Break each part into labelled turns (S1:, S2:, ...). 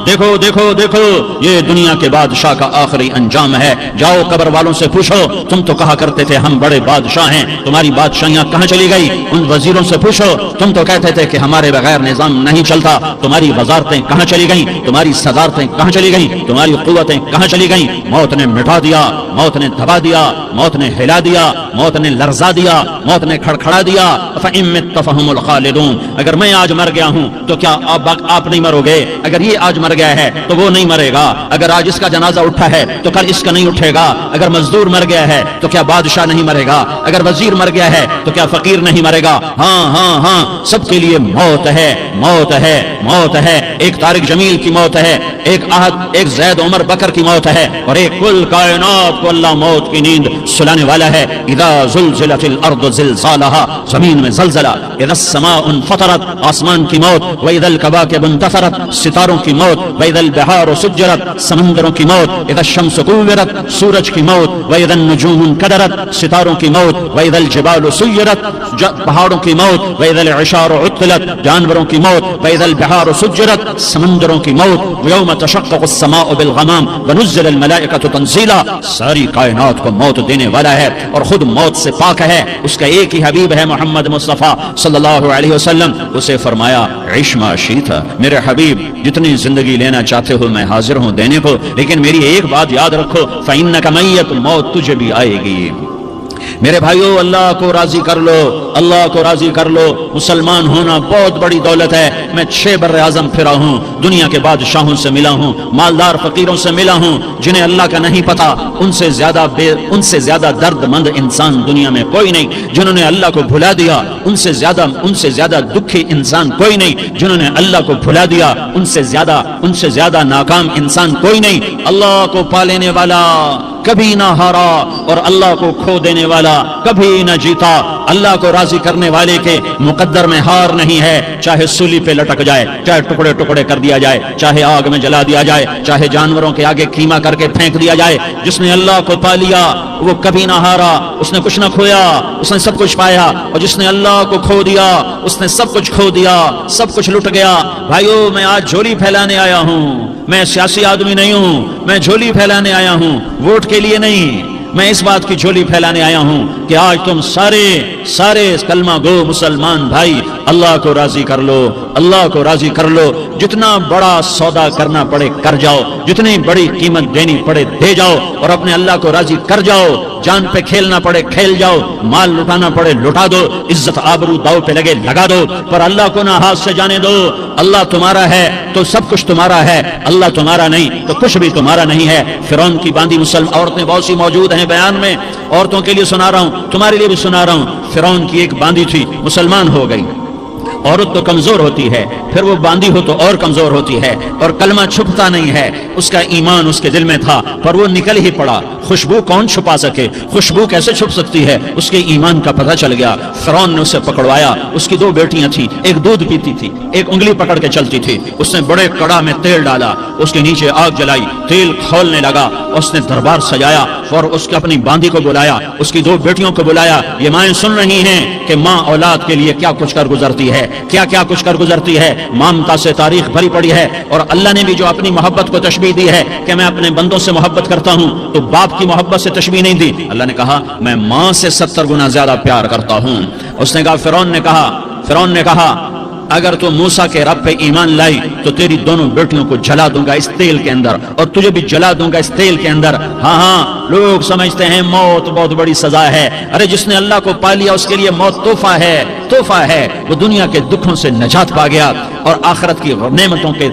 S1: دیکھو دیکھو دیکھو یہ دنیا کے بادشاہ کا آخری انجام ہے. جاؤ قبر والوں سے پوچھو تم تو کہا کرتے تھے ہم بڑے بادشاہ ہیں, تمہاری بادشاہیاں کہاں چلی گئی؟ ان وزیروں سے پوچھو تم تو کہتے تھے کہ ہمارے بغیر نظام نہیں چلتا, تمہاری وزارتیں کہاں چلی گئیں؟ تمہاری صدارتیں کہاں چلی گئیں؟ تمہاری قوتیں کہاں چلی گئیں؟ موت نے مٹا دیا, موت نے دبا دیا, موت نے ہلا دیا, موت نے لرزا دیا, موت نے کھڑکھڑا دیا. فَإِن مِتَّ فَهُمُ الْخَالِدُونَ, اگر میں آج مر گیا ہوں تو کیا آپ نہیں مرو گے؟ اگر یہ آج مر گیا ہے تو وہ نہیں مرے گا. اگر آج اس کا جنازہ اٹھا ہے تو کل اس کا نہیں اٹھے گا. اگر مزدور مر گیا ہے تو کیا بادشاہ نہیں مرے گا؟ اگر وزیر مر گیا ہے تو کیا فقیر نہیں مرے گا؟ ہاں ہاں ہاں, سب کے لیے موت ہے, موت ہے, موت ہے. ایک طارق جمیل کی موت ہے, ایک زید عمر بکر کی موت ہے, اور ایک کل کائنات کو اللہ موت کی نیند سلانے والا ہے. اذا زلزلت الارض زلزالها, زمین میں زلزلہ. اذا السماء انفطرت, آسمان کی موت. واذا الكواكب انتثرت, ستاروں کی موت. واذا البحار سجرت, سمندروں کی موت. اذا الشمس كورت, سورج کی موت. واذا النجوم انكدرت, ستاروں کی موت. واذا الجبال سيرت, پہاڑوں کی موت. واذا العشار عطلت, جانوروں کی موت. واذا البحار سجرت, سمندروں کی موت. ويوم تشقق السماء بالغمام ونزل الملائكة تنزيلا, ساری کائنات کو موت دینے والا ہے اور خود موت سے پاک ہے. اس کا ایک ہی حبیب ہے محمد مصطفیٰ صلی اللہ علیہ وسلم. اسے فرمایا عش ما شئت, میرے حبیب جتنی زندگی لینا چاہتے ہو میں حاضر ہوں دینے کو, لیکن میری ایک بات یاد رکھو, فإنک میت, موت تجھے بھی آئے گی. میرے بھائیو اللہ کو راضی کر لو, اللہ کو راضی کر لو. مسلمان ہونا بہت بڑی دولت ہے. میں 6 بر اعظم پھرا ہوں, دنیا کے بادشاہوں سے ملا ہوں, مالدار فقیروں سے ملا ہوں, جنہیں اللہ کا نہیں پتا. ان سے زیادہ درد مند انسان دنیا میں کوئی نہیں. جنہوں نے اللہ کو بھلا دیا ان سے زیادہ دکھی انسان کوئی نہیں. جنہوں نے اللہ کو بھلا دیا ان سے زیادہ ناکام انسان کوئی نہیں. اللہ کو پا لینے والا کبھی نہ ہارا اور اللہ کو کھو دینے والا کبھی نہ جیتا. اللہ کو راضی کرنے والے کے مقدر میں ہار نہیں ہے. چاہے سولی پہ لٹک جائے, چاہے ٹکڑے ٹکڑے کر دیا جائے, چاہے آگ میں جلا دیا جائے, چاہے جانوروں کے آگے قیمہ کر کے پھینک دیا جائے. جس نے اللہ کو پا لیا وہ کبھی نہ ہارا, اس نے کچھ نہ کھویا, اس نے سب کچھ پایا. اور جس نے اللہ کو کھو دیا اس نے سب کچھ کھو دیا, سب کچھ لٹ گیا. بھائیو میں آج جھولی پھیلانے آیا ہوں, میں سیاسی آدمی نہیں ہوں, میں جھولی پھیلانے آیا ہوں, ووٹ کے لیے نہیں. میں اس بات کی جھولی پھیلانے آیا ہوں کہ آج تم سارے کلمہ گو مسلمان بھائی اللہ کو راضی کر لو, اللہ کو راضی کر لو. جتنا بڑا سودا کرنا پڑے کر جاؤ, جتنی بڑی قیمت دینی پڑے دے جاؤ, اور اپنے اللہ کو راضی کر جاؤ. جان پہ کھیلنا پڑے کھیل جاؤ, مال لٹانا پڑے لٹا دو, عزت آبرو داؤ پہ لگے لگا دو, پر اللہ کو نہ ہاتھ سے جانے دو. اللہ تمہارا ہے تو سب کچھ تمہارا ہے, اللہ تمہارا نہیں تو کچھ بھی تمہارا نہیں ہے. فرعون کی باندھی مسلم عورتیں بہت سی موجود ہیں بیان میں, عورتوں کے لیے سنا رہا ہوں, تمہارے لیے بھی سنا رہا ہوں. فرعون کی ایک باندھی تھی, مسلمان ہو گئی. عورت تو کمزور ہوتی ہے, پھر وہ باندھی ہو تو اور کمزور ہوتی ہے, اور کلمہ چھپتا نہیں ہے. اس کا ایمان اس کے دل میں تھا پر وہ نکل ہی پڑا. خوشبو کون چھپا سکے, خوشبو کیسے چھپ سکتی ہے؟ اس کے ایمان کا پتہ چل گیا. فرعون نے اسے پکڑوایا. اس کی 2 بیٹیاں تھیں, ایک دودھ پیتی تھی, ایک انگلی پکڑ کے چلتی تھی. اس نے بڑے کڑا میں تیل ڈالا, اس کے نیچے آگ جلائی, تیل کھولنے لگا. اس نے دربار سجایا اور اس کے اپنی باندھی کو بلایا, اس کی 2 بیٹیوں کو بلایا. یہ مائیں سن رہی ہیں کہ ماں اولاد کے لیے کیا کچھ کر گزرتی ہے, کیا کچھ کر گزرتی ہے. مامتا سے تاریخ بھری پڑی ہے. اور اللہ نے بھی جو اپنی محبت کو تشبیہ دی ہے کہ میں اپنے بندوں سے محبت کرتا ہوں, تو باپ کی محبت سے تشبیہ نہیں دی. اللہ نے کہا میں ماں سے 70 گنا زیادہ پیار کرتا ہوں. اس نے کہا فرعون نے کہا اگر تو موسیٰ کے رب پہ ایمان لائی تو تیری دونوں بیٹیوں کو جلا دوں گا اس تیل کے اندر, اور تجھے بھی جلا دوں گا اس تیل کے اندر. ہاں لوگ سمجھتے ہیں موت بہت بڑی سزا ہے. ارے جس نے اللہ کو پا لیا اس کے لیے موت تحفہ ہے. وہ دنیا کے دکھوں سے نجات پا گیا اور آخرت کی نعمتوں کے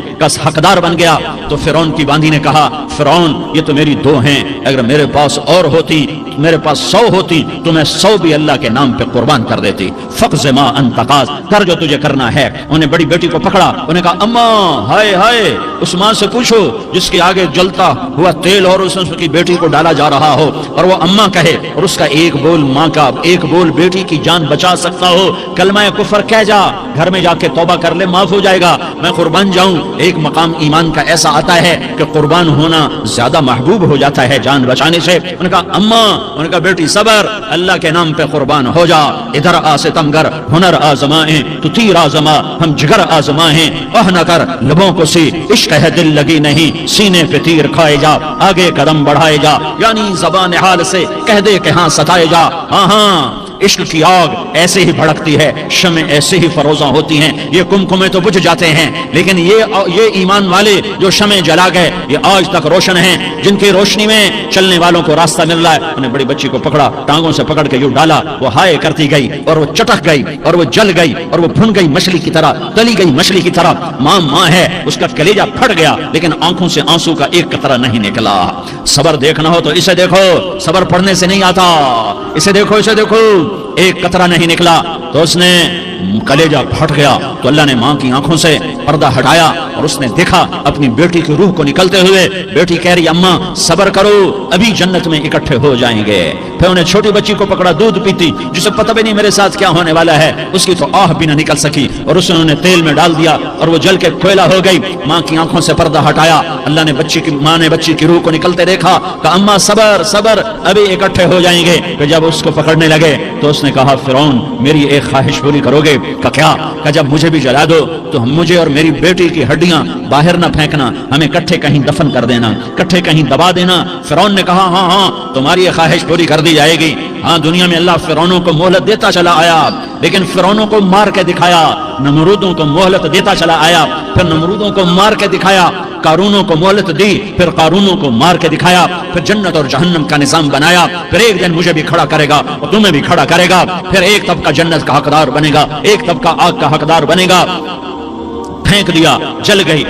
S1: حقدار بن گیا. تو فرعون کی باندھی نے کہا فرعون یہ تو میری 2 ہیں, اگر میرے پاس اور ہوتی, میرے پاس 100 ہوتی تو میں 100 بھی اللہ کے نام پہ قربان کر دیتی. فقض ما انت قاض, کر جو تجھے کرنا ہے. انہیں بڑی بیٹی کو پکڑا, انہیں کہا اماں ہائے اس ماں سے پوچھو جس کے آگے جلتا ہوا تیل اور اس کی بیٹی کو ڈالا جا رہا ہو, اور وہ اماں کہے اور اس کا ایک بول ماں کا, ایک بول بیٹی کی جان بچا سکتا ہو. کلمہ کفر کہہ جا, گھر میں جا کے توبہ کر لے, معاف ہو جائے گا. میں قربان جاؤں. ایک مقام ایمان کا ایسا آتا ہے کہ قربان ہونا زیادہ محبوب ہو جاتا ہے جان بچانے سے. انہوں نے کہا اماں, انہوں نے کہا بیٹی صبر, اللہ کے نام پہ قربان ہو جا. ادھر آ ستمگر ہنر آزمائیں تو تیر آزما, ہم جگر آزما ہیں. نہ کر لبوں کو سی عشق عشق ہے دل لگی نہیں، سینے پہ تیر کھائے جا، آگے قدم بڑھائے جا، یعنی زبان حال سے کہہ دے کہ ہاں ستائے جا۔ ہاں ہاں عشق کی آگ ایسے ہی بھڑکتی ہے، شمع ایسے ہی فروزاں ہوتی ہیں، یہ کمکمے تو بجھ جاتے ہیں، لیکن یہ ایمان والے جو شمع جلا گئے یہ آج تک روشن ہیں، جن کی روشنی میں چلنے والوں کو راستہ مل رہا ہے۔ انہیں بڑی بچی کو پکڑا، ٹانگوں سے پکڑ کے یوں ڈالا، وہ ہائے کرتی گئی اور وہ چٹک گئی اور وہ جل گئی اور وہ بھن گئی مچھلی کی طرح، تلی گئی مچھلی کی طرح۔ ماں ہے، اس کا کلیجہ پھٹ گیا لیکن آنکھوں سے آنسو کا ایک قطرہ نہیں نکلا۔ صبر دیکھنا ہو تو اسے دیکھو، صبر پڑھنے سے نہیں آتا، اسے دیکھو، اسے دیکھو، ایک قطرہ نہیں نکلا تو اس نے کلیجہ پھٹ گیا۔ تو اللہ نے ماں کی آنکھوں سے پردہ ہٹایا اور اس نے دیکھا اپنی بیٹی کی روح کو نکلتے ہوئے۔ بیٹی کہہ رہی اماں صبر کرو، ابھی جنت میں اکٹھے ہو جائیں گے۔ پھر انہیں چھوٹی بچی کو پکڑا، دودھ پیتی، جسے پتہ بھی نہیں میرے ساتھ کیا ہونے والا ہے، اس کی تو آہ بھی نہ نکل سکی، اور اسے انہوں نے تیل میں ڈال دیا اور وہ جل کے کوئلہ ہو گئی۔ ماں کی آنکھوں سے پردہ ہٹایا، اللہ نے ماں نے بچی کی روح کو نکلتے دیکھا، کہا اماں صبر صبر، ابھی اکٹھے ہو جائیں گے۔ پھر جب اس کو پکڑنے لگے تو اس نے کہا فرعون میری ایک خواہش پوری کرو گے؟ کہ کیا؟ کہ جب مجھے بھی جلا دو تو مجھے اور میری بیٹی کی ہڈیاں باہر نہ پھینکنا، ہمیں کٹھے کہیں دفن کر دینا، کٹھے کہیں دبا دینا۔ فرعون نے کہا ہاں ہاں تمہاری یہ خواہش پوری کر دی جائے گی۔ ہاں دنیا میں اللہ فرعونوں کو مہلت دیتا چلا آیا، لیکن فرعونوں کو مار کے دکھایا، نمرودوں کو مہلت دیتا چلا آیا، پھر نمرودوں کو مار کے دکھایا، قارونوں کو مہلت دی، پھر قارونوں کو مار کے دکھایا، پھر جنت اور جہنم کا نظام بنایا، پھر ایک دن مجھے بھی کھڑا کرے گا اور تمہیں بھی کھڑا کرے گا، پھر ایک طبقہ جنت کا حقدار بنے گا، ایک طبقہ آگ کا حقدار بنے گا۔ پھینک دیا، جل گئی،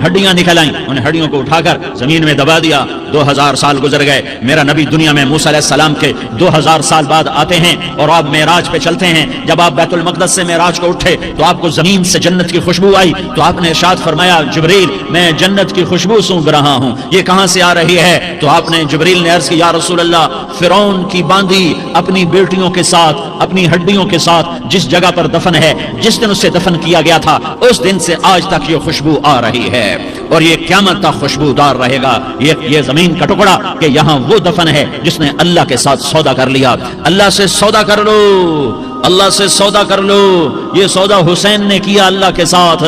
S1: ہڈیاں نکل آئیں، انہیں ہڈیوں کو اٹھا کر زمین میں دبا دیا۔ 2000 سال گزر گئے، میرا نبی دنیا میں موسیٰ علیہ السلام کے 2000 سال بعد آتے ہیں اور آپ معراج پہ چلتے ہیں۔ جب آپ بیت المقدس سے معراج کو اٹھے تو آپ کو زمین سے جنت کی خوشبو آئی، تو آپ نے ارشاد فرمایا جبریل میں جنت کی خوشبو سونگ رہا ہوں، یہ کہاں سے آ رہی ہے؟ تو آپ نے جبریل نے عرض کی یا رسول اللہ فرعون کی باندی اپنی بیٹیوں کے ساتھ، اپنی ہڈیوں کے ساتھ جس جگہ پر دفن ہے، جس دن اسے دفن کیا گیا تھا اس دن سے آج تک یہ خوشبو آ رہی ہے اور یہ قیامت تک خوشبودار رہے گا۔ یہ زمین کا ٹکڑا کہ یہاں وہ دفن ہے جس نے اللہ کے ساتھ سودا کر لیا۔ اللہ سے سودا کر لو، اللہ سے سودا کر لو۔ یہ سودا حسین نے کیا اللہ کے ساتھ،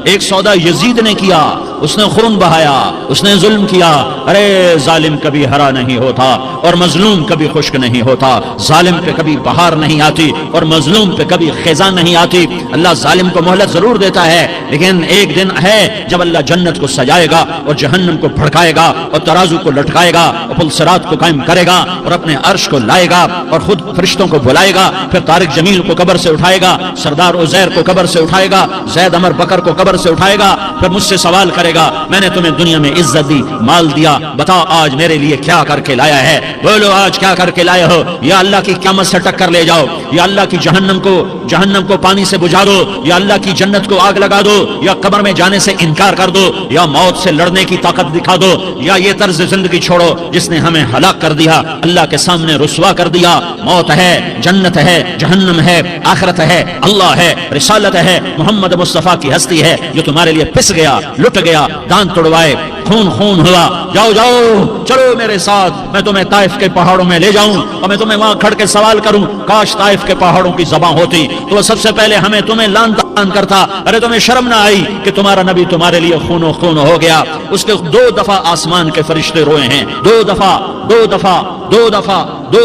S1: ایک سودا یزید نے کیا، اس نے خون بہایا، اس نے ظلم کیا۔ ارے ظالم کبھی ہرا نہیں ہوتا اور مظلوم کبھی خشک نہیں ہوتا، ظالم پہ کبھی بہار نہیں آتی اور مظلوم پہ کبھی خزاں نہیں آتی۔ اللہ ظالم کو مہلت ضرور دیتا ہے، لیکن ایک دن ہے جب اللہ جنت کو سجائے گا اور جہنم کو بھڑکائے گا اور ترازو کو لٹکائے گا اور پل صراط کو قائم کرے گا اور اپنے عرش کو لائے گا اور خود فرشتوں کو بلائے گا، پھر طارق جمیل کو قبر سے اٹھائے گا، سردار عزیر کو قبر سے اٹھائے گا، زید عمر بکر کو قبر سے اٹھائے گا، پھر مجھ سے سوال کرے گا میں نے تمہیں دنیا میں عزت دی، مال دیا، بتا آج میرے لیے کیا کر کے لایا ہے؟ بولو آج کیا کر کے لائے ہو؟ یا اللہ کی قیامت سے ٹکر لے جاؤ، یا اللہ کی جہنم کو پانی سے بجھا دو، یا اللہ کی جنت کو آگ لگا دو، یا قبر میں جانے سے انکار کر دو، یا موت سے لڑنے کی طاقت دکھا دو، یا یہ طرز زندگی چھوڑو جس نے ہمیں ہلاک کر دیا، اللہ کے سامنے رسوا کر دیا۔ موت ہے، جنت ہے، جہنم ہے، آخرت ہے، اللہ ہے، رسالت ہے، محمد مصطفیٰ کی ہستی ہے جو تمہارے لیے پس گیا، لٹ گیا، دان توڑوائے، خون ہوا۔ جاؤ چلو میرے ساتھ، میں تمہیں طائف کے پہاڑوں میں لے جاؤں اور میں تمہیں وہاں کھڑ کے سوال کروں، کاش طائف کے پہاڑوں کی زبان ہوتی تو وہ سب سے پہلے ہمیں تمہیں لعن طعن کرتا۔ ارے تمہیں شرم نہ آئی کہ تمہارا نبی تمہارے لیے خون ہو گیا؟ اس کے 2 دفعہ آسمان کے فرشتے روئے ہیں، 2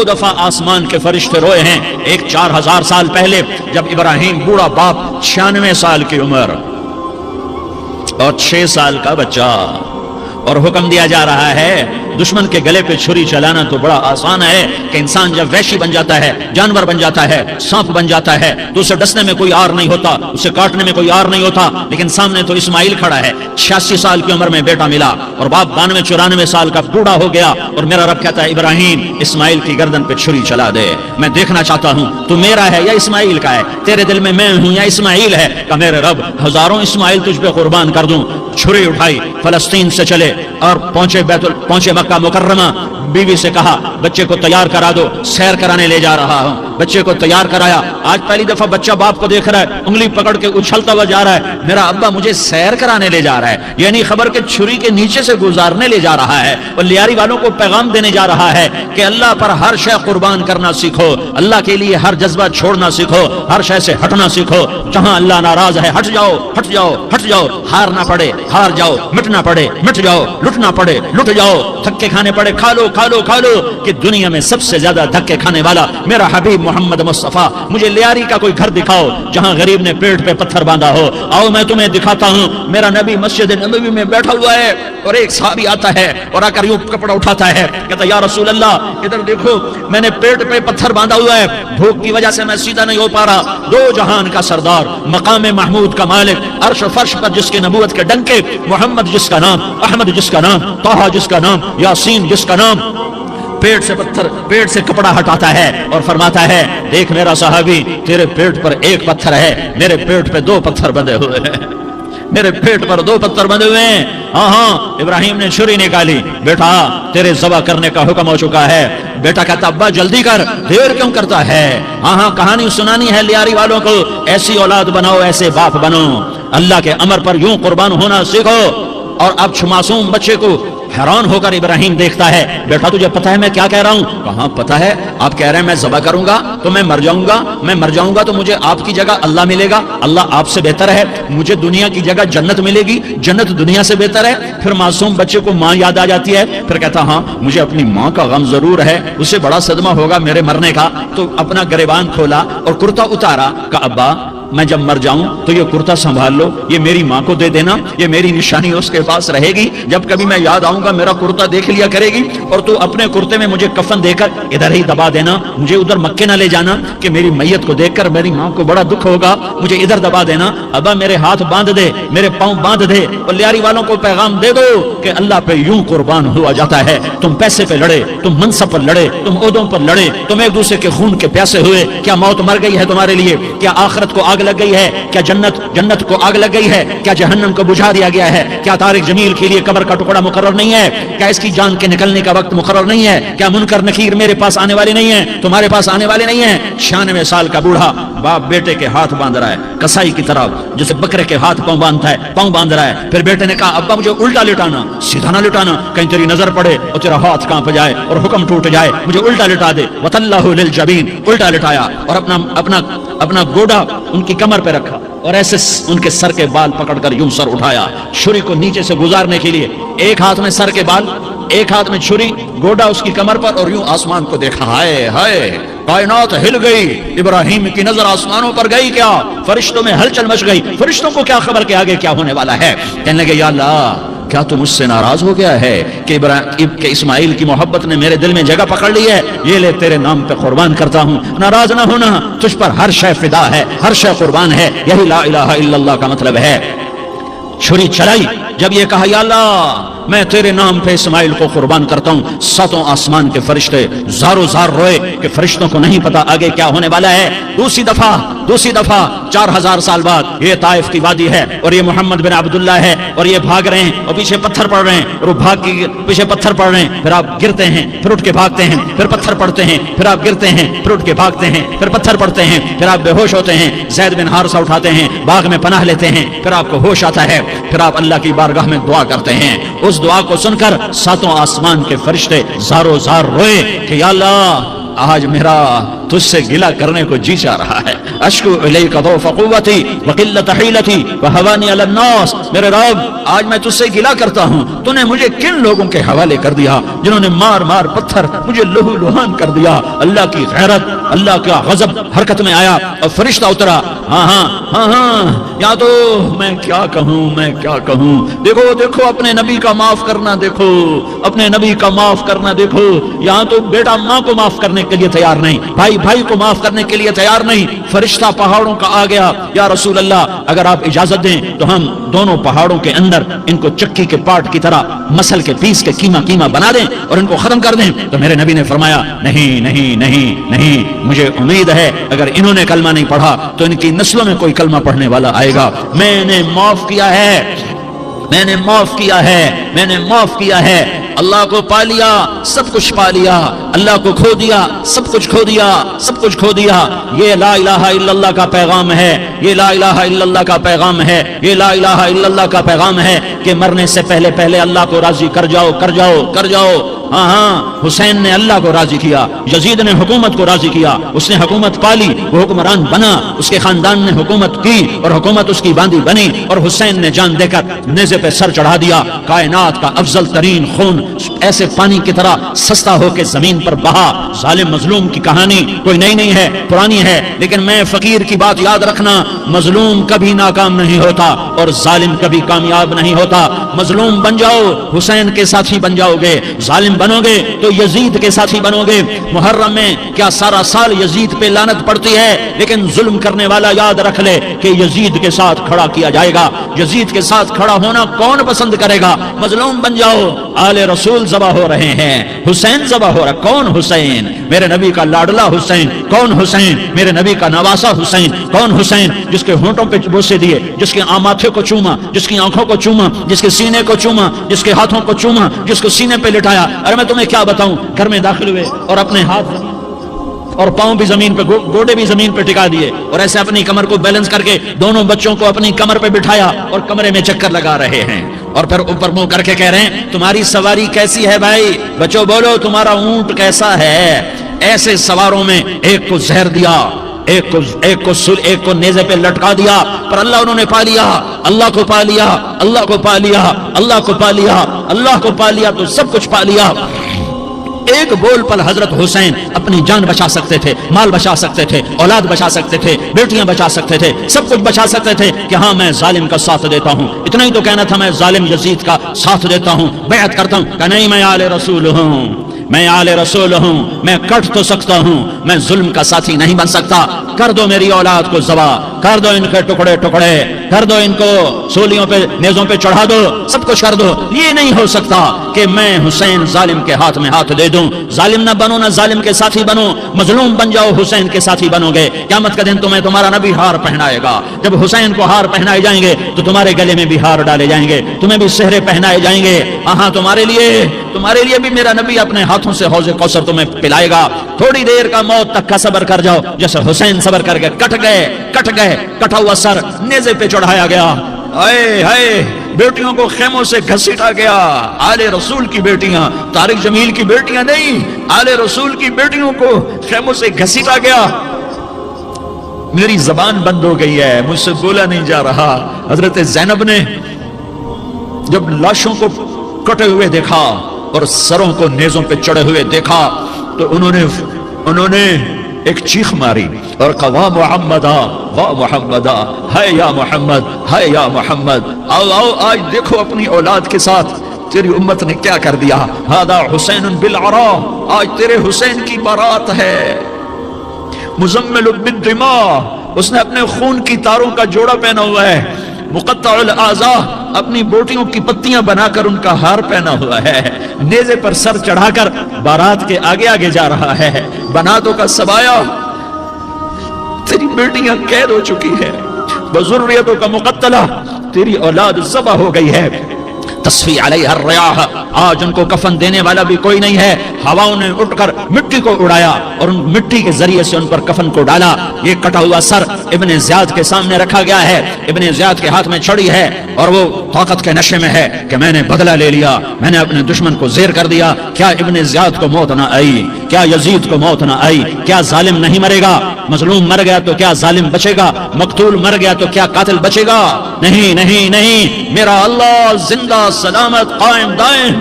S1: دفعہ آسمان کے فرشتے روئے ہیں۔ ایک 4000 سال پہلے جب ابراہیم بوڑھا باپ 96 سال کی عمر اور 6 سال کا بچہ، اور حکم دیا جا رہا ہے دشمن کے گلے پہ چھری چلانا تو بڑا آسان ہے کہ انسان جب وحشی بن جاتا ہے، جانور بن جاتا ہے، سانپ بن جاتا ہے تو اسے ڈسنے میں کوئی آر نہیں ہوتا، اسے کاٹنے میں کوئی آر نہیں ہوتا، لیکن سامنے تو اسماعیل کھڑا ہے، 86 سال کی عمر میں بیٹا ملا اور باپ 92-94 سال کا بوڑھا ہو گیا، اور میرا رب کہتا ہے ابراہیم اسماعیل کی گردن پہ چھری چلا دے، میں دیکھنا چاہتا ہوں تو میرا ہے یا اسماعیل کا ہے، تیرے دل میں ہوں یا اسماعیل ہے؟ کہ میرے رب ہزاروں اسماعیل تجھ پہ قربان کر دوں۔ چھری اٹھائی، فلسطین سے چلے اور پہنچے مکہ مکرمہ، بیوی سے کہا بچے کو تیار کرا دو، سیر کرانے لے جا رہا ہوں۔ بچے کو تیار کرایا. آج پہلی دفعہ بچہ باپ کو دیکھ رہا ہے, انگلی پکڑ کے اچھلتا ہوا جا رہا ہے, میرا ابا مجھے سیر کرانے لے جا رہا ہے, یعنی خبر کے چھری کے نیچے سے گزارنے لے جا رہا ہے. اور لیاری والوں کو پیغام دینے جا رہا ہے کہ اللہ پر ہر شے قربان کرنا سیکھو, اللہ کے لیے ہر جذبہ چھوڑنا سیکھو, ہر شے سے ہٹنا سیکھو. جہاں اللہ ناراض ہے ہٹ جاؤ, ہٹ جاؤ, ہٹ جاؤ. ہارنا پڑے ہار جاؤ, مٹنا پڑے مٹ جاؤ, لٹنا پڑے لٹ جاؤ, دھکے کھانے پڑے کھا لو کھا لو کھا لو. کہ دنیا میں سب سے زیادہ دھکے کھانے والا میرا حبیب محمد مصطفیٰ. مجھے لیاری کا کوئی گھر دکھاؤ جہاں غریب نے پیٹ پہ پتھر باندھا ہو. آؤ میں تمہیں دکھاتا ہوں. میرا نبی مسجد نبوی میں بیٹھا ہوا ہے اور ایک صحابی آتا ہے اور آ کر یوں کپڑا اٹھاتا ہے, کہتا یا رسول اللہ ادھر دیکھو, میں نے پیٹ پہ پتھر باندھا ہوا ہے, بھوک کی وجہ سے میں سیدھا نہیں ہو پا رہا. دو جہان کا سردار, مقام محمود کا مالک, عرش و فرش پر جس کے نبوت کے ڈنکے, محمد جس کا نام, احمد جس کا نام, طہ جس کا نام, یاسین جس کا نام, پیٹ سے پتھر, پیٹ سے کپڑا ہٹاتا ہے اور فرماتا ہے دیکھ میرا صحابی, تیرے پیٹ پر ایک پتھر ہے, میرے پیٹ پہ دو پتھر بندھے ہوئے ہیں, میرے پیٹ پر دو پتھر بندھے ہوئے ہیں. ہاں ہاں ابراہیم نے چھری نکالی, بیٹا تیرے ذبح کرنے کا حکم ہو چکا ہے. بیٹا کہتا ابا جلدی کر, دیر کیوں کرتا ہے. ہاں ہاں کہانی سنانی ہے لیاری والوں کو, ایسی اولاد بناؤ, ایسے باپ بنو, اللہ کے امر پر یوں قربان ہونا سیکھو. اور اب معصوم بچے کو حیران ہو کر ابراہیم دیکھتا ہے, بیٹا تجھے پتا ہے میں کیا کہہ رہا ہوں. کہاں پتا ہے, آپ کہہ رہے ہیں میں ذبح کروں گا تو میں مر جاؤں گا, میں مر جاؤں گا تو مجھے آپ کی جگہ اللہ ملے گا, اللہ آپ سے بہتر ہے, مجھے دنیا کی جگہ جنت ملے گی, جنت دنیا سے بہتر ہے. پھر معصوم بچے کو ماں یاد آ جاتی ہے, پھر کہتا ہاں مجھے اپنی ماں کا غم ضرور ہے, اسے بڑا صدمہ ہوگا میرے مرنے کا. تو اپنا گریبان کھولا اور کرتا اتارا, کہا ابا میں جب مر جاؤں تو یہ کرتا سنبھال لو, یہ میری ماں کو دے دینا, یہ میری نشانی اس کے پاس رہے گی, جب کبھی میں یاد آؤں گا میرا کرتا دیکھ لیا کرے گی, اور تو اپنے کرتے میں مجھے کفن دے کر ادھر ہی دبا دینا, مجھے ادھر مکے نہ لے جانا کہ میری میت کو دیکھ کر میری ماں کو بڑا دکھ ہوگا, مجھے ادھر دبا دینا. ابا میرے ہاتھ باندھ دے, میرے پاؤں باندھ دے, اور لیاری والوں کو پیغام دے دو کہ اللہ پہ یوں قربان ہوا جاتا ہے. تم پیسے پہ لڑے, تم منصب پر لڑے, تم عہدوں پر لڑے, تم ایک دوسرے کے خون کے پیاسے ہوئے, کیا موت مر گئی ہے تمہارے لیے, کیا آخرت کو آگ لگ گئی ہے, کیا جنت کو آگ لگ گئی ہے, کیا جہنم کو بجھا دیا گیا ہے, کیا طارق جمیل کے لیے قبر کا ٹکڑا مقرر نہیں ہے, کیا اس کی جان کے نکلنے کا وقت مقرر نہیں ہے, کیا منکر نکیر میرے پاس آنے والے نہیں ہیں, تمہارے پاس آنے والے نہیں ہیں. 96 سال کا بوڑھا باپ بیٹے کے ہاتھ باندھ رہا ہے کسائی کی طرح, جسے بکرے کے ہاتھ پاؤں باندھتا ہے, پاؤں باندھ رہا ہے. پھر بیٹے نے کہا ابا مجھے الٹا لٹانا, سیدھا نہ لٹانا, کہیں تیری نظر پڑے اور تیرا ہاتھ کانپ جائے اور حکم ٹوٹ جائے, مجھے الٹا لٹا دے. وَتَلَّهُ لِلْجَبِينِ, الٹا لٹایا اور اپنا گوڑا ان کی کمر پہ رکھا اور ایسے ان کے سر کے بال پکڑ کر یوں سر اٹھایا, چھری کو نیچے سے گزارنے کے لیے. ایک ہاتھ میں سر کے بال, ایک ہاتھ میں چھری, گوڑا اس کی کمر پر, اور یوں آسمان کو دیکھا. ہائے ہائے کائنات ہل گئی, ابراہیم کی نظر آسمانوں پر گئی, کیا فرشتوں میں ہلچل مچ گئی. فرشتوں کو کیا خبر کہ آگے کیا ہونے والا ہے. کہنے لگے یا اللہ کیا تو مجھ سے ناراض ہو گیا ہے کہ اسماعیل کی محبت نے میرے دل میں جگہ پکڑ لی ہے, یہ لے تیرے نام پہ قربان کرتا ہوں. ناراض نہ ہونا, تجھ پر ہر شے فدا ہے, ہر شے قربان ہے, یہی لا الہ الا اللہ کا مطلب ہے. چھری چلائی, جب یہ کہا یا اللہ میں تیرے نام پہ اسماعیل کو قربان کرتا ہوں, 7 آسمان کے فرشتے زارو زار روئے کہ فرشتوں کو نہیں پتا آگے کیا ہونے والا ہے. دوسری دفعہ 4000 سال بعد یہ طائف کی وادی ہے اور یہ محمد بن عبداللہ ہے اور یہ بھاگ رہے ہیں اور پیچھے پتھر پڑ رہے ہیں, اور وہ بھاگ کے پیچھے پتھر پڑ رہے ہیں. پھر آپ گرتے ہیں, پھر اٹھ کے بھاگتے ہیں, پھر پتھر پڑتے ہیں, پھر آپ گرتے ہیں, پھر اٹھ کے بھاگتے ہیں, پھر پتھر پڑتے ہیں, پھر آپ بے ہوش ہوتے ہیں, زید بن حارثہ اٹھاتے ہیں, باغ میں پناہ لیتے ہیں, پھر آپ کو ہوش آتا ہے, پھر آپ اللہ کی بارگاہ میں دعا کرتے ہیں. اس دعا کو سن کر 7 آسمان کے فرشتے زارو زار روئے کہ یا اللہ آج میرا تجھ سے گلہ کرنے کو جی چاہ رہا ہے. اشکو الیک ضعف قوتی وقلت حیلتی وہوانی علی الناس, میرے رب آج میں تجھ سے گلہ کرتا ہوں, تو نے مجھے کن لوگوں کے حوالے کر دیا جنہوں نے مار مار پتھر مجھے لہو لہان کر دیا. اللہ کی غیرت, اللہ کا غضب حرکت میں آیا اور فرشتہ اترا. ہاں یا تو میں کیا کہوں. دیکھو اپنے نبی کا معاف کرنا, دیکھو اپنے نبی کا معاف کرنا. دیکھو یہاں تو بیٹا ماں کو معاف کرنے کے لیے تیار نہیں, بھائی کو معاف کرنے کے لیے تیار نہیں. فرشتہ پہاڑوں کا آ گیا, یا رسول اللہ اگر آپ اجازت دیں تو ہم دونوں پہاڑوں کے اندر ان کو چکی کے پاٹ کی طرح مسل کے پیس کے کیما بنا دیں اور ان کو ختم کر دیں. تو میرے نبی نے فرمایا نہیں, مجھے امید ہے اگر انہوں نے کلمہ نہیں پڑھا تو ان کی نسلوں میں کوئی کلمہ پڑھنے والا آئے گا. میں نے معاف کیا ہے. اللہ کو پا لیا سب کچھ پا لیا، اللہ کو کھو دیا سب کچھ کھو دیا، سب کچھ کھو دیا۔ یہ لا الہ الا اللہ کا پیغام ہے، یہ لا الہ الا اللہ کا پیغام ہے، یہ لا الہ الا اللہ کا پیغام ہے کہ مرنے سے پہلے پہلے اللہ کو راضی کر جاؤ کر جاؤ کر جاؤ۔ ہاں ہاں، حسین نے اللہ کو راضی کیا، یزید نے حکومت کو راضی کیا، اس نے حکومت پالی، وہ حکمران بنا، اس کے خاندان نے حکومت کی اور حکومت اس کی باندھی بنی، اور حسین نے جان دے کر نیزے پہ سر چڑھا دیا۔ کائنات کا افضل ترین خون ایسے پانی کی طرح سستا ہو کے زمین پر بہا۔ ظالم مظلوم کی کہانی کوئی نئی نہیں ہے، پرانی ہے، لیکن میں فقیر کی بات یاد رکھنا، مظلوم کبھی ناکام نہیں ہوتا اور ظالم کبھی کامیاب نہیں ہوتا۔ مظلوم بن جاؤ حسین کے ساتھی بن جاؤ گے، ظالم بنو گے تو یزید کے ساتھی بنو گے۔ محرم میں کیا سارا سال یزید پہ لعنت پڑتی ہے، لیکن ظلم کرنے والا یاد رکھ لے کہ یزید کے ساتھ کھڑا کیا جائے گا۔ یزید کے ساتھ کھڑا ہونا کون پسند کرے گا؟ مظلوم بن جاؤ۔ آل رسول ذبح ہو رہے ہیں، حسین ذبح ہو رہا۔ کون حسین؟ میرے نبی کا لاڈلا حسین۔ کون حسین؟ میرے نبی کا نواسا حسین۔ کون حسین؟ جس کے ہونٹوں پہ بوسے دیے، جس کے ماتھے کو چوما، جس کی آنکھوں کو چوما، جس کے سینے کو چوما، جس کے ہاتھوں کو چوما، جس کو سینے پہ لٹایا۔ ارے میں تمہیں کیا بتاؤں، گھر میں داخل ہوئے اور اپنے ہاتھ اور پاؤں بھی زمین پہ، گوڑے بھی زمین پہ ٹکا دیے، اور ایسے اپنی کمر کو بیلنس کر کے دونوں بچوں کو اپنی کمر پہ بٹھایا اور کمرے میں چکر لگا رہے ہیں، اور پھر اوپر منہ کر کے کہہ رہے ہیں تمہاری سواری کیسی ہے بھائی؟ بچوں بولو تمہارا اونٹ کیسا ہے؟ ایسے سواروں میں ایک کو زہر دیا، ایک کو نیزے پہ لٹکا دیا، پر اللہ انہوں نے پا لیا، اللہ کو پا لیا، اللہ کو پا لیا، اللہ کو پا لیا، اللہ کو پا لیا تو سب کچھ پا لیا۔ ایک بول پر حضرت حسین اپنی جان بچا سکتے تھے، مال بچا سکتے تھے، اولاد بچا سکتے تھے، بیٹیاں بچا سکتے تھے، سب کچھ بچا سکتے تھے کہ ہاں میں ظالم کا ساتھ دیتا ہوں۔ اتنا ہی تو کہنا تھا، میں ظالم یزید کا ساتھ دیتا ہوں، بیعت کرتا ہوں کہ نہیں، میں آل رسول ہوں، میں آل رسول ہوں، میں کٹ تو سکتا ہوں، میں ظلم کا ساتھی نہیں بن سکتا۔ کر دو میری اولاد کو ذبح، کر دو ان کے ٹکڑے ٹکڑے، کر دو ان کو سولیوں پہ نیزوں پہ چڑھا دو، سب کچھ کر دو۔ یہ نہیں ہو سکتا کہ میں حسین ظالم کے ہاتھ میں ہاتھ دے دوں۔ ظالم نہ بنو، نہ ظالم کے ساتھی بنو، مظلوم بن جاؤ، حسین کے ساتھی بنو گے۔ قیامت کا دن تمہیں تمہارا نبی ہار پہنائے گا، جب حسین کو ہار پہنائے جائیں گے تو تمہارے گلے میں بھی ہار ڈالے جائیں گے، تمہیں بھی سہرے پہنائے جائیں گے۔ ہاں تمہارے لیے بھی میرا نبی اپنے ہاتھوں سے حوض کوثر تمہیں پلائے گا۔ تھوڑی دیر کا موت تک کا صبر کر جاؤ، جیسے حسین صبر کر کے کٹ گئے، کٹا ہوا سر نیزے پہ چڑھایا گیا۔ اے بیٹیوں کو خیموں سے گھسیٹا گیا، آل رسول کی بیٹیاں، طارق جمیل کی بیٹیاں نہیں، آل رسول کی بیٹیوں کو خیموں سے گھسیٹا گیا۔ میری زبان بند ہو گئی ہے، مجھ سے بولا نہیں جا رہا۔ حضرت زینب نے جب لاشوں کو کٹے ہوئے دیکھا اور سروں کو نیزوں پہ چڑھے ہوئے دیکھا تو انہوں نے ایک چیخ ماری اور کہا واہ محمدہ، واہ محمدہ، ہے یا محمد، ہے یا محمد، آؤ آج دیکھو اپنی اولاد کے ساتھ تیری امت نے کیا کر دیا۔ ہذا حسین بالعراء، آج تیرے حسین کی بارات ہے۔ مزمل بالدماء، اس نے اپنے خون کی تاروں کا جوڑا پہنا ہوا ہے۔ مقطع الاعضاء، اپنی بوٹیوں کی پتیاں بنا کر ان کا ہار پہنا ہوا ہے۔ نیزے پر سر چڑھا کر بارات کے آگے آگے جا رہا ہے۔ بناتوں کا سبایا، تیری بیٹیاں قید ہو چکی ہے، بذریتوں کا مقتلہ، تیری اولاد ذبح ہو گئی ہے۔ تصفی علیہ الریاح، آج ان کو کفن دینے والا بھی کوئی نہیں ہے۔ ہواؤں نے اٹھ کر مٹی کو اڑایا اور ان مٹی کے ذریعے سے ان پر کفن کو ڈالا۔ یہ کٹا ہوا سر ابن زیاد کے سامنے رکھا گیا ہے۔ ابن زیاد کے ہاتھ میں چھڑی ہے اور وہ طاقت کے نشے میں ہے کہ میں نے بدلہ لے لیا، میں نے اپنے دشمن کو زیر کر دیا۔ کیا ابن زیاد کو موت نہ آئی؟ کیا یزید کو موت نہ آئی؟ کیا ظالم نہیں مرے گا؟ مظلوم مر گیا تو کیا ظالم بچے گا؟ مقتول مر گیا تو کیا قاتل بچے گا؟ نہیں نہیں نہیں، میرا اللہ زندہ سلامت قائم دائم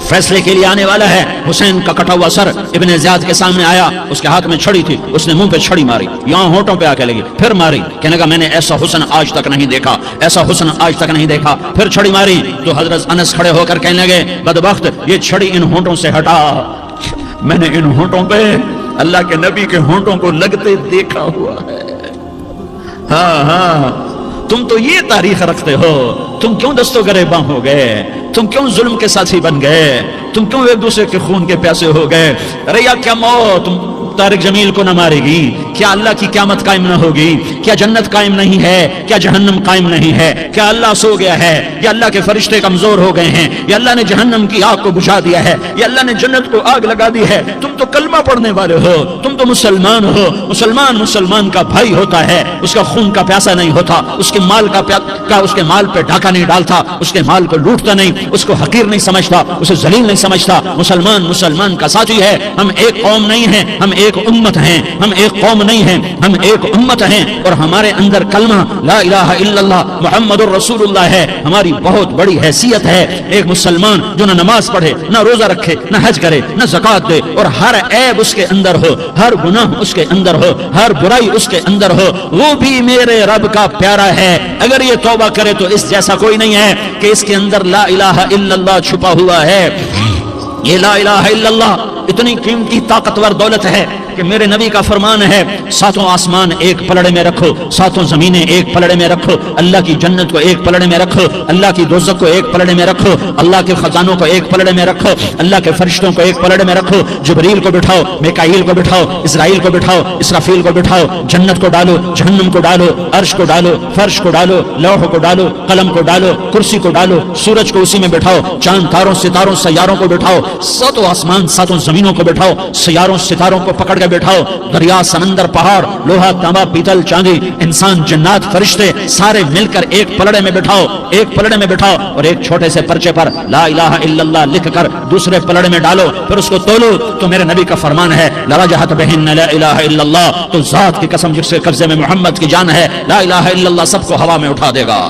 S1: فیصلے کے لیے آنے والا ہے۔ حسین کا کٹا ہوا سر ابن زیاد کے سامنے آیا، اس کے ہاتھ میں چھڑی تھی، اس نے منہ پہ چھڑی ماری، یہاں ہونٹوں پہ آ کے لگی، پھر ماری، کہنے لگا میں نے ایسا حسن آج تک نہیں دیکھا، ایسا حسن آج تک نہیں دیکھا، پھر چھڑی ماری تو حضرت انس کھڑے ہو کر کہنے لگے بدبخت، یہ چھڑی ان ہونٹوں سے ہٹا، میں نے ان ہونٹوں پہ اللہ کے نبی کے ہونٹوں کو لگتے دیکھا ہوا ہے۔ ہاں تم تو یہ تاریخ رکھتے ہو، تم کیوں دست و گریباں ہو گئے؟ تم کیوں ظلم کے ساتھی بن گئے؟ تم کیوں ایک دوسرے کے خون کے پیاسے ہو گئے؟ ارے یا کیا موت، طارق جمیل کو نہ مارے گی؟ کیا اللہ کی قیامت قائم نہ ہوگی؟ کیا جنت قائم نہیں ہے؟ کیا جہنم قائم نہیں ہے؟ کیا اللہ سو گیا ہے؟ یا اللہ کے فرشتے کمزور ہو گئے ہیں؟ یا اللہ نے جہنم کی آگ کو بجھا دیا ہے؟ یا اللہ نے جنت کو آگ لگا دی ہے؟ تم تو کلمہ پڑھنے والے ہو، تم تو مسلمان ہو۔ مسلمان کا بھائی ہوتا ہے، اس کا خون کا پیاسا نہیں ہوتا، اس کے مال اس کے مال پہ ڈاکہ نہیں ڈالتا، اس کے مال کو لوٹتا نہیں، اس کو حقیر نہیں سمجھتا، اسے ذلیل نہیں سمجھتا۔ مسلمان کا ساتھی ہے۔ ہم ایک قوم نہیں ہیں، ہم ایک امت ہیں۔ ہم ایک قوم نہیں ہیں، ہم ایک امت ہیں، اور ہمارے اندر کلمہ لا الہ الا اللہ محمد الرسول اللہ ہے۔ ہماری بہت بڑی حیثیت ہے۔ ایک مسلمان جو نہ نماز پڑھے، نہ روزہ رکھے، نہ حج کرے، نہ زکات دے، اور ہر عیب اس کے اندر ہو، ہر گناہ اس کے اندر ہو، ہر برائی اس کے اندر ہو، وہ بھی میرے رب کا پیارا ہے۔ اگر یہ توبہ کرے تو اس جیسا کوئی نہیں ہے کہ اس کے اندر لا الہ الا اللہ چھپا ہوا ہے۔ یہ لا الہ الا اللہ اتنی قیمتی طاقتور دولت ہے کہ میرے نبی کا فرمان ہے، ساتوں آسمان ایک پلڑے میں رکھو، ساتوں زمینیں ایک پلڑے میں رکھو، اللہ کی جنت کو ایک پلڑے میں رکھو، اللہ کی دوزخ کو ایک پلڑے میں رکھو، اللہ کے خزانوں کو ایک پلڑے میں رکھو، اللہ کے فرشتوں کو ایک پلڑے میں رکھو، جبریل کو بٹھاؤ، میکائیل کو بٹھاؤ، اسرائیل کو بٹھاؤ، اسرافیل کو بٹھاؤ، جنت کو ڈالو، جہنم کو ڈالو، عرش کو ڈالو، فرش کو ڈالو، لوح کو ڈالو، قلم کو ڈالو، کرسی کو ڈالو، سورج کو اسی میں بٹھاؤ، چاند تاروں ستاروں سیاروں کو بٹھاؤ، ساتوں آسمان ساتوں زمینوں کو بٹھاؤ، سیاروں ستاروں کو پکڑ کے بٹھاؤ، دریا سمندر پہاڑ لوہا تانبا پیتل چاندی انسان جنات فرشتے سارے مل کر ایک پلڑے میں بٹھاؤ، ایک پلڑے میں بٹھاؤ، اور ایک چھوٹے سے پرچے پر لا الہ الا اللہ لکھ کر دوسرے پلڑے میں ڈالو، پھر اس کو تولو تو میرے نبی کا فرمان ہے لرجحت بہن لا الہ الا اللہ، تو ذات کی قسم جس کے قبضے میں محمد کی جان ہے، لا الہ الا اللہ سب کو ہوا میں اٹھا دے گا۔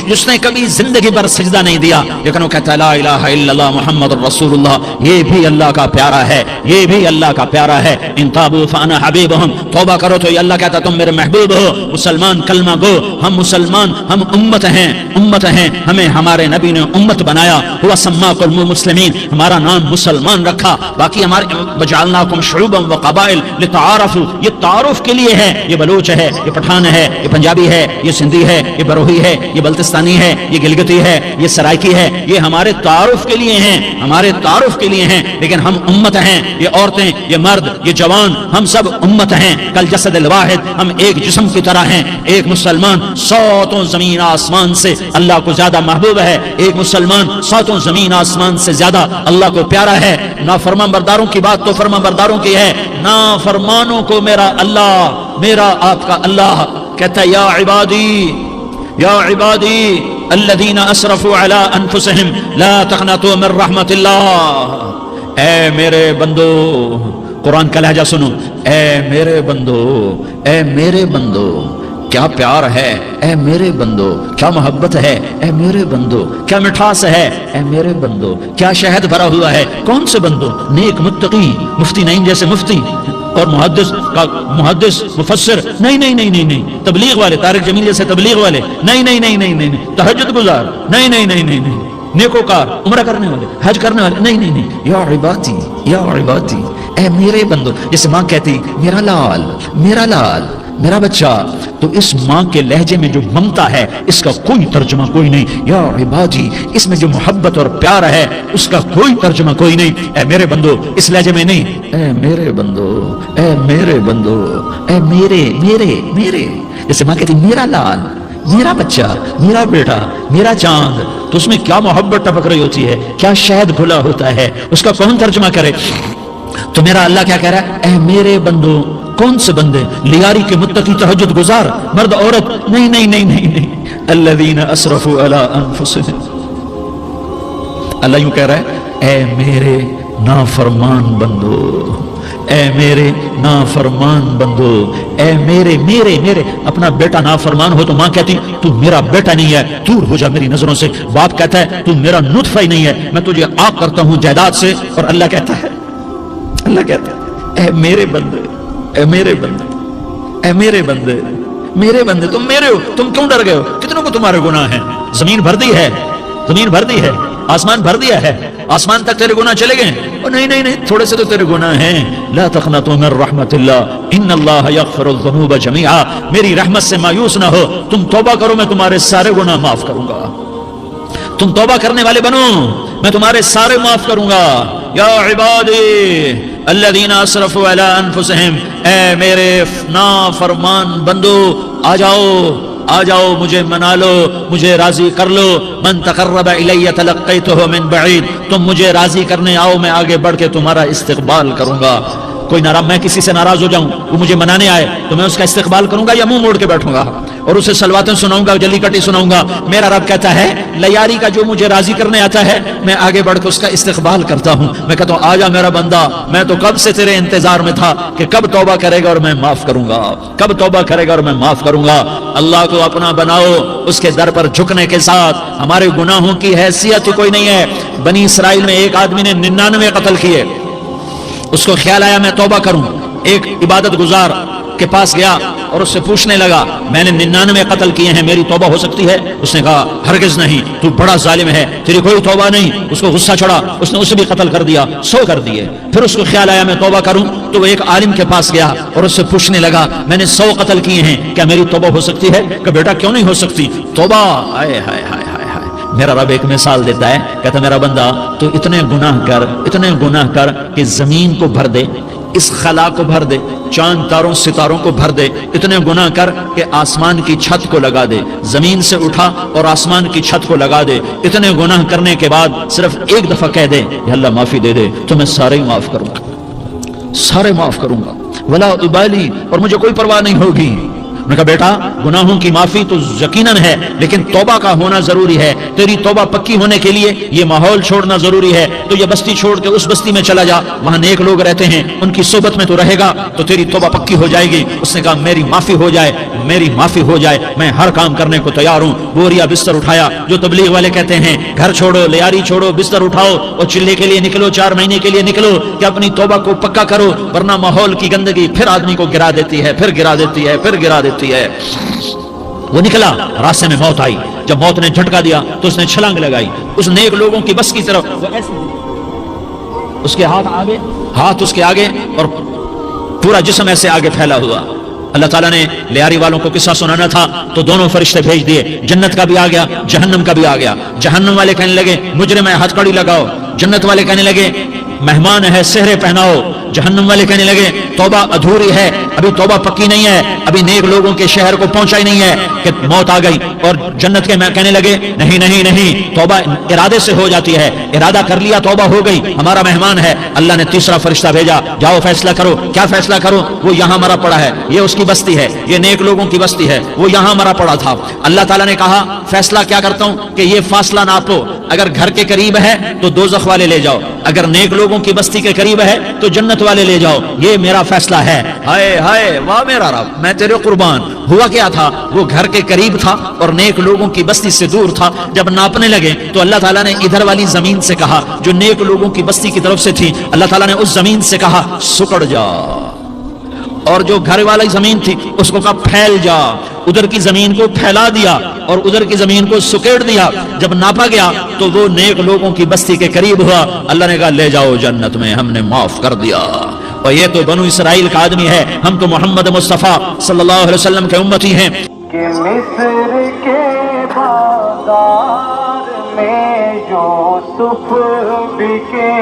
S1: جس نے کبھی زندگی پر سجدہ نہیں دیا لیکن وہ کہتا ہے لا الہ الا اللہ محمد الرسول اللہ، یہ بھی اللہ کا پیارا ہے، یہ بھی اللہ کا پیارا ہے۔ ان تابوا فانا حبیبہم، توبہ کرو تو یہ اللہ کہتا تم میرے محبوب ہو۔ مسلمان کلمہ گو، ہم مسلمان، ہم امت ہیں، امت ہیں، ہمیں ہمارے نبی نے امت بنایا، ہوا سماکم المسلمین، ہمارا نام مسلمان رکھا، باقی ہمارے وجعلناکم شعوبا وقبائل لتعارفوا، یہ تعارف کے لیے ہے، یہ بلوچ ہے، یہ پٹھان ہے، یہ پنجابی ہے، یہ سندھی ہے، یہ بروہی ہے، یہ بلتستانی ہے، یہ گلگتی ہے، یہ سرائکی ہے، یہ ہمارے تعارف کے لیے ہیں، ہمارے تعارف کے لیے ہیں، لیکن ہم امت ہیں، یہ عورتیں، یہ مرد، یہ جوان، ہم سب امت ہیں، کل جسد الواحد، ہم ایک جسم کی طرح ہیں۔ ایک مسلمان ساتوں زمین آسمان سے اللہ کو زیادہ محبوب ہے، ایک مسلمان ساتوں زمین آسمان سے زیادہ اللہ کو پیارا ہے۔ نافرمان برداروں کی بات تو فرمان برداروں کی ہے، نافرمانوں کو میرا اللہ، میرا آپ کا اللہ کہتا ہے یا عبادی، یا عبادی الذین اسرفوا علی انفسہم لا تقنطوا من رحمت اللہ، اے میرے بندو، قرآن کا لہجہ سنو، اے میرے بندو، اے میرے بندو، کیا پیار ہے، اے میرے بندو، کیا محبت ہے، اے میرے بندو، کیا مٹھاس ہے، اے میرے بندو، کیا شہد بھرا ہوا ہے۔ کون سے بندو؟ نیک متقی، مفتی نعیم جیسے مفتی اور محدث مفسر، نہیں نہیں نہیں نہیں نہیں، تبلیغ والے، طارق جمیل جیسے تبلیغ والے، نہیں نہیں نہیں نہیں نہیں، تہجد گزار، نہیں نہیں نہیں نہیں نہیں، نیکوکار، عمرہ کرنے والے، حج کرنے والے، نہیں نہیں نہیں، یا عبادی، یا عبادی، اے میرے بندو، جیسے ماں کہتی میرا لال، میرا لال، میرا بچہ، تو اس ماں کے لہجے میں جو ممتا ہے اس کا کوئی ترجمہ کوئی نہیں۔ یا عبادی، اس میں جو محبت اور پیار ہے اس کا کوئی ترجمہ کوئی نہیں۔ اے میرے بندو اس لہجے میں نہیں، اے میرے بندو، اے میرے بندو، اے میرے میرے میرے، جیسے ماں کہتی میرا لال، میرا بچہ، میرا بیٹا، میرا چاند، تو اس میں کیا محبت ٹپک رہی ہوتی ہے، کیا شہد گھلا ہوتا ہے، اس کا کون ترجمہ کرے؟ تو میرا اللہ کیا کہہ رہا ہے؟ اے میرے بندو، کون سے بندے؟ لیاری کے متقی، تہجد گزار، مرد عورت، نہیں نہیں نہیں نہیں نہیں، الذین اسرفوا علی انفسہم، اللہ یوں کہہ رہا ہے اے میرے نافرمان بندو، اے میرے نافرمان بندو، اے میرے میرے میرے۔ اپنا بیٹا نافرمان ہو تو ماں کہتی تو میرا بیٹا نہیں ہے، دور ہو جا میری نظروں سے۔ باپ کہتا ہے تو میرا نطفہ ہی نہیں ہے، میں تجھے عاق کرتا ہوں جائیداد سے، اور اللہ کہتا ہے، اللہ کہتا ہے اے میرے بندے، اے میرے بندے، اے میرے بندے، میرے بندے، تم میرے ہو، تم کیوں ڈر گئے ہو؟ کتنوں کو تمہارے گناہ ہیں؟ زمین بھر دی ہے، زمین بھر دی ہے، آسمان بھر دیا ہے، آسمان تک تیرے گناہ چلے گئے؟ اور نہیں نہیں نہیں، تھوڑے سے تو تیرے گناہ ہیں۔ لا تقنطوا من رحمت اللہ ان اللہ یغفر الذنوب جميعا، میری رحمت سے مایوس نہ ہو، تم توبہ کرو میں تمہارے سارے گناہ معاف کروں گا، تم توبہ کرنے والے بنو میں تمہارے سارے معاف کروں گا۔ یا عبادی الذین اسرفوا علی انفسہم، اے میرے نافرمان بندو آ جاؤ مجھے منا لو، مجھے راضی کر لو. من تقرب الی تلقیتہ من بعید، تم مجھے راضی کرنے آؤ، میں آگے بڑھ کے تمہارا استقبال کروں گا. کوئی ناراض، میں کسی سے ناراض ہو جاؤں، وہ مجھے منانے آئے تو میں اس کا استقبال کروں گا یا منہ موڑ کے بیٹھوں گا اور اسے صلواتیں سناؤں گا، جلی کٹی سناؤں گا؟ میرا رب کہتا ہے لیاری کا جو مجھے راضی کرنے آتا ہے میں آگے بڑھ کے اس کا استقبال کرتا ہوں. میں کہتا ہوں آجا میرا بندہ، میں تو کب سے تیرے انتظار میں تھا کہ کب توبہ کرے گا اور میں معاف کروں گا، کب توبہ کرے گا اور میں معاف کروں گا. اللہ کو اپنا بناؤ، اس کے در پر جھکنے کے ساتھ. ہمارے گناہوں کی حیثیت ہی کوئی نہیں ہے. بنی اسرائیل میں ایک آدمی نے 99 قتل کیے، اس کو خیال آیا میں توبہ کروں. ایک عبادت گزار کے پاس گیا اور اس سے پوچھنے لگا میں نے 99 قتل کیے ہیں، میری توبہ ہو سکتی ہے؟ اس نے کہا ہرگز نہیں، تو بڑا ظالم ہے، تیری کوئی توبہ نہیں. اس کو غصہ چڑھا، اس نے اسے بھی قتل کر دیا، 100 کر دیے. پھر اس کو خیال آیا میں توبہ کروں تو وہ ایک عالم کے پاس گیا اور اس سے پوچھنے لگا میں نے 100 قتل کیے ہیں، کیا میری توبہ ہو سکتی ہے؟ کہ بیٹا کیوں نہیں ہو سکتی توبہ؟ آئے ہائے ہائے ہائے ہائے. میرا رب ایک مثال دیتا ہے، کہتا میرا بندہ تو اتنے گناہ کر کہ زمین کو بھر دے، اس خلا کو بھر دے، چاند تاروں ستاروں کو بھر دے. اتنے گناہ کر کہ آسمان کی چھت کو لگا دے، زمین سے اٹھا اور آسمان کی چھت کو لگا دے. اتنے گناہ کرنے کے بعد صرف ایک دفعہ کہہ دے یا اللہ معافی دے دے تو میں سارے ہی معاف کروں گا، سارے معاف کروں گا، ولا ابالی، اور مجھے کوئی پرواہ نہیں ہوگی. میں کہا بیٹا گناہوں کی معافی تو یقیناً ہے لیکن توبہ کا ہونا ضروری ہے. تیری توبہ پکی ہونے کے لیے یہ ماحول چھوڑنا ضروری ہے. تو یہ بستی چھوڑ کے اس بستی میں چلا جا، وہاں نیک لوگ رہتے ہیں، ان کی صحبت میں تو رہے گا تو تیری توبہ پکی ہو جائے گی. اس نے کہا میری معافی ہو جائے، میری معافی ہو جائے، میں ہر کام کرنے کو تیار ہوں. بوریا بستر اٹھایا، جو تبلیغ والے کہتے ہیں گھر چھوڑو، لیاری چھوڑو، بستر اٹھاؤ اور چلے کے لیے نکلو، 4 مہینے کے لیے نکلو کہ اپنی توبہ کو پکا کرو، ورنہ ماحول کی گندگی پھر آدمی کو گرا دیتی ہے، پھر گرا دیتی ہے، پھر گرا دیتی ہے. وہ نکلا، راستے میں موت آئی. جب موت نے جھٹکا دیا تو اس نے چھلانگ لگائی اس نیک لوگوں کی بس کی طرف. وہ ایسے اس کے ہاتھ اس کے آگے اور پورا جسم ایسے آگے پھیلا ہوا. اللہ تعالیٰ نے لیاری والوں کو قصہ سنانا تھا تو دونوں فرشتے بھیج دیے. جنت کا بھی آ گیا، جہنم کا بھی آ گیا. جہنم والے کہنے لگے مجرم ہے، ہتھ کڑی لگاؤ. جنت والے کہنے لگے مہمان ہے، سہرے پہناؤ. جہنم والے کہنے لگے توبہ ادھوری ہے، ابھی توبہ پکی نہیں ہے، ابھی نیک لوگوں کے شہر کو پہنچا ہی نہیں ہے کہ موت آ گئی. اور جنت کے کہنے لگے نہیں، توبہ ارادے سے ہو جاتی ہے، ارادہ کر لیا توبہ ہو گئی، ہمارا مہمان ہے. اللہ نے تیسرا فرشتہ بھیجا، جاؤ فیصلہ کرو. کیا فیصلہ کرو؟ وہ یہاں مرا پڑا ہے، یہ اس کی بستی ہے، یہ نیک لوگوں کی بستی ہے، وہ یہاں مرا پڑا تھا. اللہ تعالیٰ نے کہا فیصلہ کیا کرتا ہوں کہ یہ فاصلہ ناپو، اگر گھر کے قریب ہے تو دوزخ والے لے جاؤ، اگر نیک لوگوں کی بستی کے قریب ہے تو جنت والے لے جاؤ. یہ میرا فیصلہ ہے. ہائے ہائے واہ میرا رب، میں تیرے قربان. ہوا کیا تھا؟ وہ گھر کے قریب تھا اور نیک لوگوں کی بستی سے دور تھا. جب ناپنے لگے تو اللہ تعالیٰ نے ادھر والی زمین سے کہا جو نیک لوگوں کی بستی کی طرف سے تھی، اللہ تعالیٰ نے اس زمین سے کہا سکڑ جا، اور جو گھر والی زمین تھی اس کو کہا پھیل جا. ادھر کی زمین کو پھیلا دیا اور ادھر کی زمین کو سکیڑ دیا. جب ناپا گیا تو وہ نیک لوگوں کی بستی کے قریب ہوا. اللہ نے کہا لے جاؤ جنت میں، ہم نے معاف کر دیا. اور یہ تو بنو اسرائیل کا آدمی ہے، ہم تو محمد مصطفیٰ صلی اللہ علیہ وسلم کے امتی ہیں.
S2: کہ مصر کے بازار میں یوسف بکے،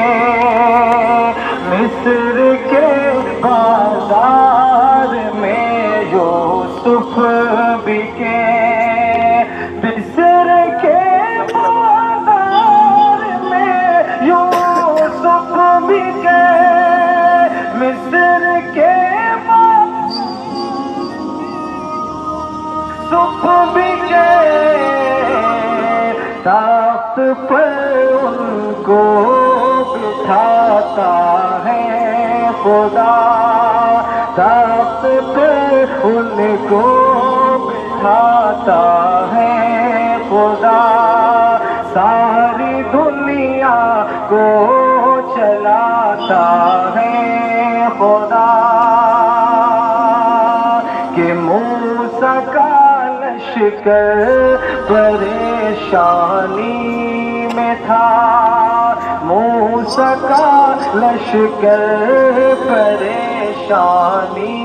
S2: مصر کے بازار میں یوسف بکے، مصر کے بازار میں یوسف بکے، مصر کے یوسف بکے، تخت پر ان کو بٹھاتا ہے خدا، تخت پر ان کو بٹھاتا ہے خدا، ساری دنیا کو چلاتا ہے خدا. کہ موسیٰ کا لشکر پریشانی میں تھا، موسیٰ کا لشکر پریشانی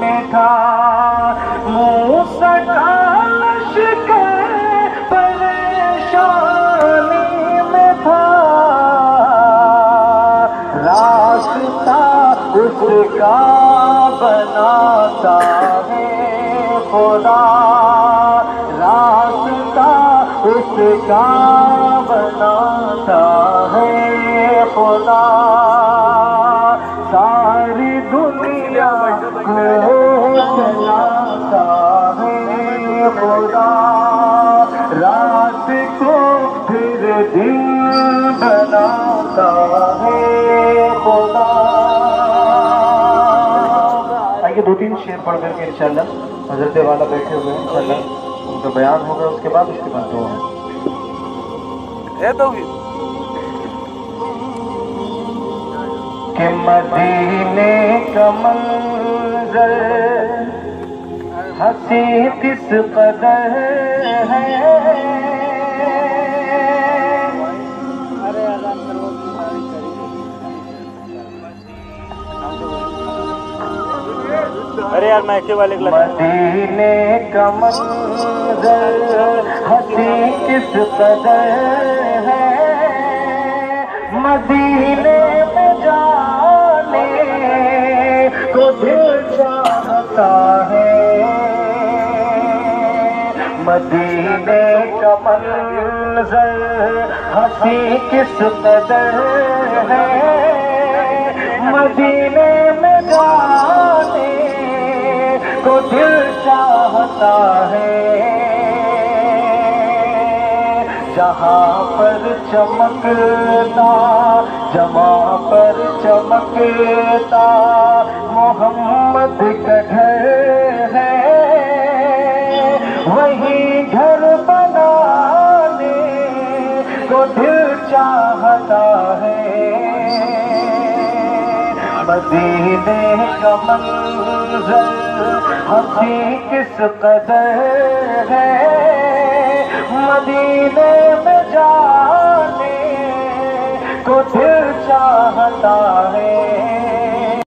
S2: میں تھا، موسیٰ کا لشکر پریشانی میں تھا، راستہ خدا راستہ اس کا بناتا ہے خدا ساری دنیا کو چلاتا ہے خدا رات کو پھر دن بناتا ہے خدا. آئیے دو تین شعر پڑھ کر کے انشاءاللہ حضرت والا بیٹھے ہوئے ہیں انشاءاللہ ان کا بیان ہوگا اس کے بعد دعا ہے تو کہ مدینے کا منظر ہنسی کس قدر ہے
S3: ارے یار میں والے
S2: مدینے کا منظر ہنسی کس قدر ہے مدینے میں جانے کو دل چاہتا ہے مدینے کا منظر ہنسی کس قدر ہے مدینے میں جانے کو دل چاہتا ہے جہاں پر چمکتا جہاں پر چمکتا محمد کا گھر ہے وہی گھر بنانے کو دل چاہتا ہے مدینے کا منظر ہنسی کس قدر ہے مدینے میں جانے کو دل چاہتا ہے